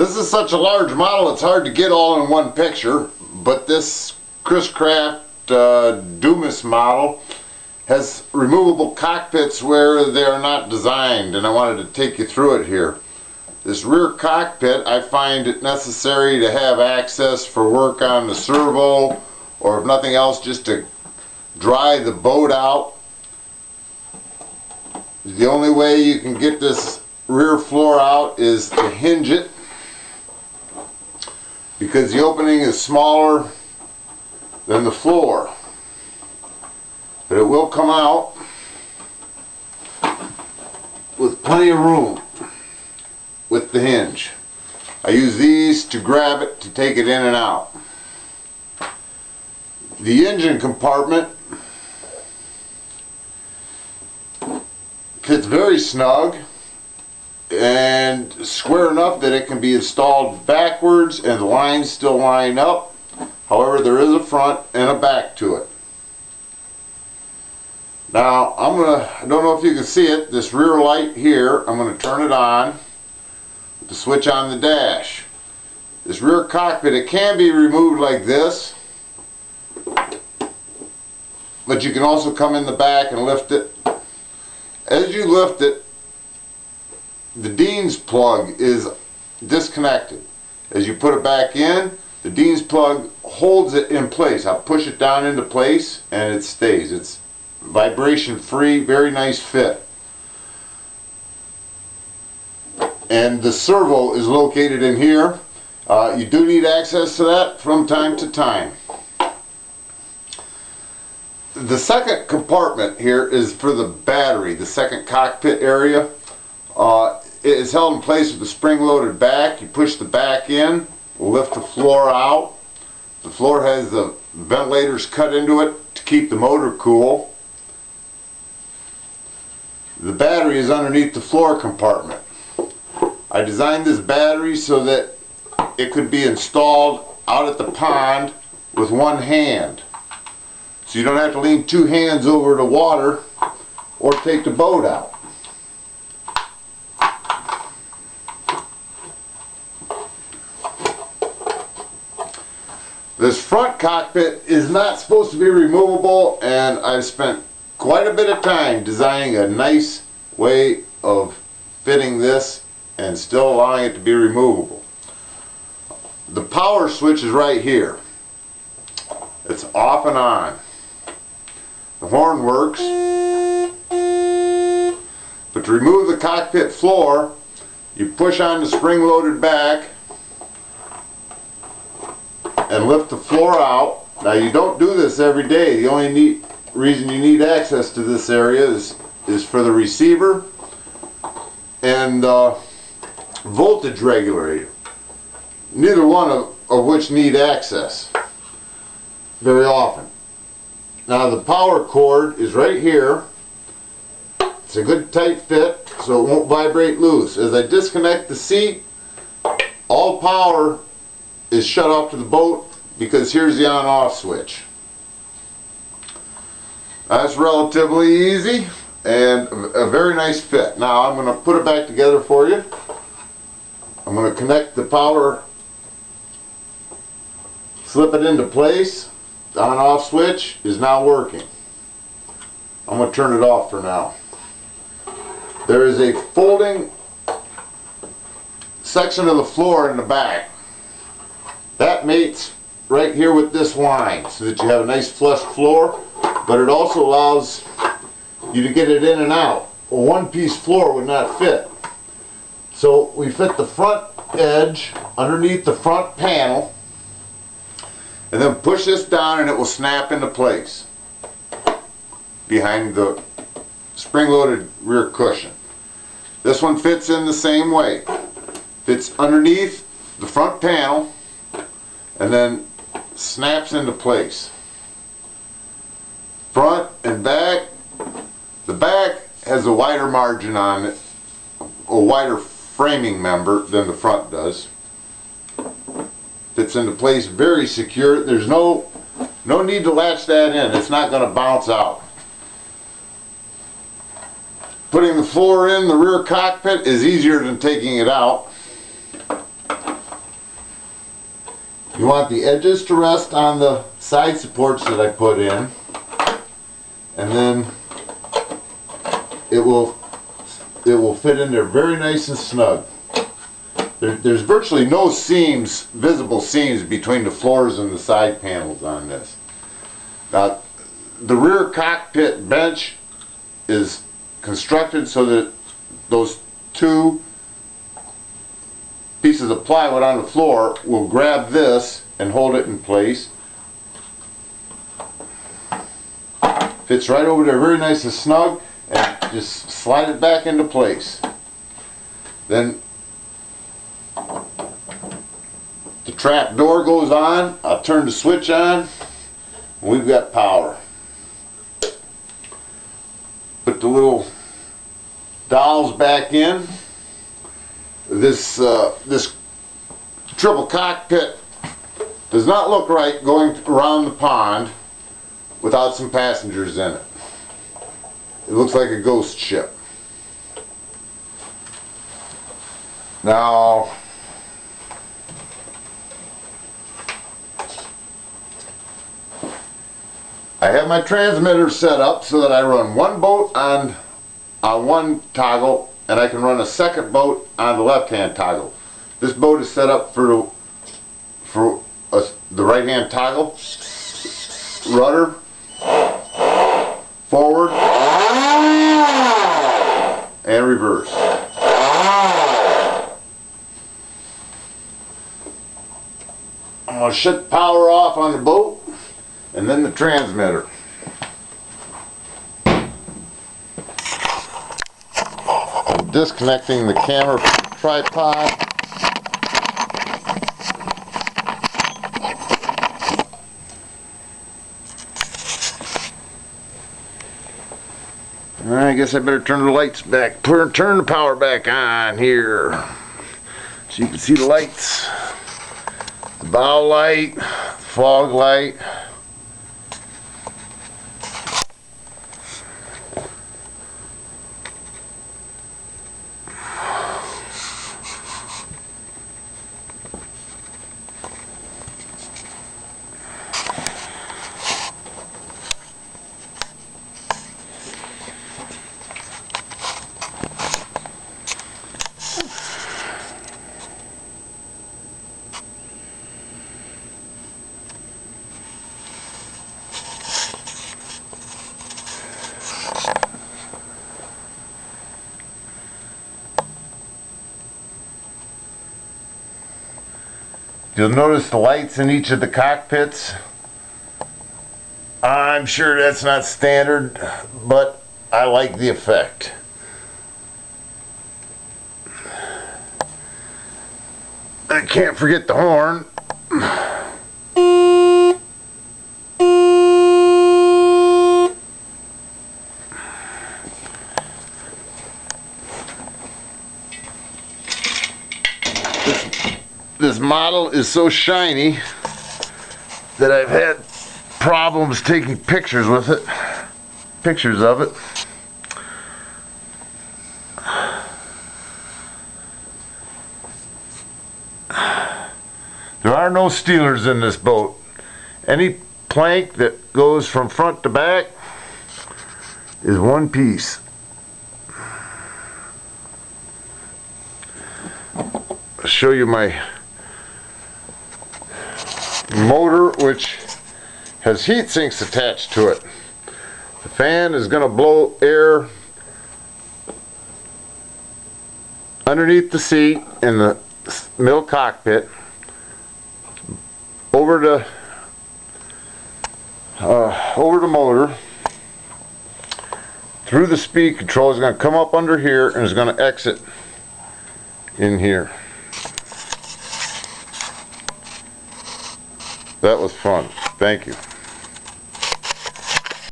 This is such a large model, it's hard to get all in one picture, but this Chris Craft Dumas model has removable cockpits where they are not designed, and I wanted to take you through it here. This rear cockpit, I find it necessary to have access for work on the servo, or if nothing else, just to dry the boat out. The only way you can get this rear floor out is to hinge it, because the opening is smaller than the floor. But it will come out with plenty of room with the hinge. I use these to grab it to take it in and out. The engine compartment fits very snug and square enough that it can be installed backwards and the lines still line up. However, there is a front and a back to it. Now I don't know if you can see it, this rear light here, I'm going to turn it on with the switch on the dash. This rear cockpit, it can be removed like this, but you can also come in the back and lift it. As you lift it, the Dean's plug is disconnected. As you put it back in, the Dean's plug holds it in place. I push it down into place and it stays. It's vibration free, very nice fit. And the servo is located in here. You do need access to that from time to time. The second compartment here is for the battery, the second cockpit area. It is held in place with the spring-loaded back. You push the back in, lift the floor out. The floor has the ventilators cut into it to keep the motor cool. The battery is underneath the floor compartment. I designed this battery so that it could be installed out at the pond with one hand. So you don't have to lean two hands over the water or take the boat out. This front cockpit is not supposed to be removable, and I've spent quite a bit of time designing a nice way of fitting this and still allowing it to be removable. The power switch is right here. It's off and on. The horn works. But to remove the cockpit floor, you push on the spring-loaded back and lift the floor out. Now you don't do this every day. The only reason you need access to this area is for the receiver and voltage regulator. Neither one of which need access very often. Now the power cord is right here. It's a good tight fit so it won't vibrate loose. As I disconnect the seat, all power is shut off to the boat because here's the on-off switch. That's relatively easy and a very nice fit. Now I'm going to put it back together for you. I'm going to connect the power, slip it into place. The on-off switch is now working. I'm going to turn it off for now. There is a folding section of the floor in the back. That mates right here with this line so that you have a nice flush floor, but it also allows you to get it in and out. A one-piece floor would not fit. So we fit the front edge underneath the front panel and then push this down and it will snap into place behind the spring-loaded rear cushion. This one fits in the same way. Fits underneath the front panel and then snaps into place. Front and back. The back has a wider margin on it, a wider framing member than the front does. Fits into place very secure. There's no need to latch that in. It's not going to bounce out. Putting the floor in the rear cockpit is easier than taking it out. You want the edges to rest on the side supports that I put in, and then it will fit in there very nice and snug. There's virtually no seams, visible seams between the floors and the side panels on this. Now, the rear cockpit bench is constructed so that those two pieces of plywood on the floor will grab this and hold it in place. Fits right over there very nice and snug, and just slide it back into place. Then the trap door goes on. I'll turn the switch on, and we've got power. Put the little dowels back in. This triple cockpit does not look right going around the pond without some passengers in it. It looks like a ghost ship. Now, I have my transmitter set up so that I run one boat on one toggle, and I can run a second boat on the left-hand toggle. This boat is set up for the right-hand toggle, rudder, forward, and reverse. I'm going to shut the power off on the boat, and then the transmitter. I'm disconnecting the camera from the tripod. I guess I better turn the lights back, turn the power back on here so you can see the lights. The bow light, fog light. You'll notice the lights in each of the cockpits. I'm sure that's not standard, but I like the effect. I can't forget the horn. This model is so shiny that I've had problems taking pictures with it. Pictures of it. There are no steelers in this boat. Any plank that goes from front to back is one piece. I'll show you my motor, which has heat sinks attached to it. The fan is going to blow air underneath the seat in the middle cockpit over the motor through the speed control. Is going to come up under here and is going to exit in here. That was fun. Thank you.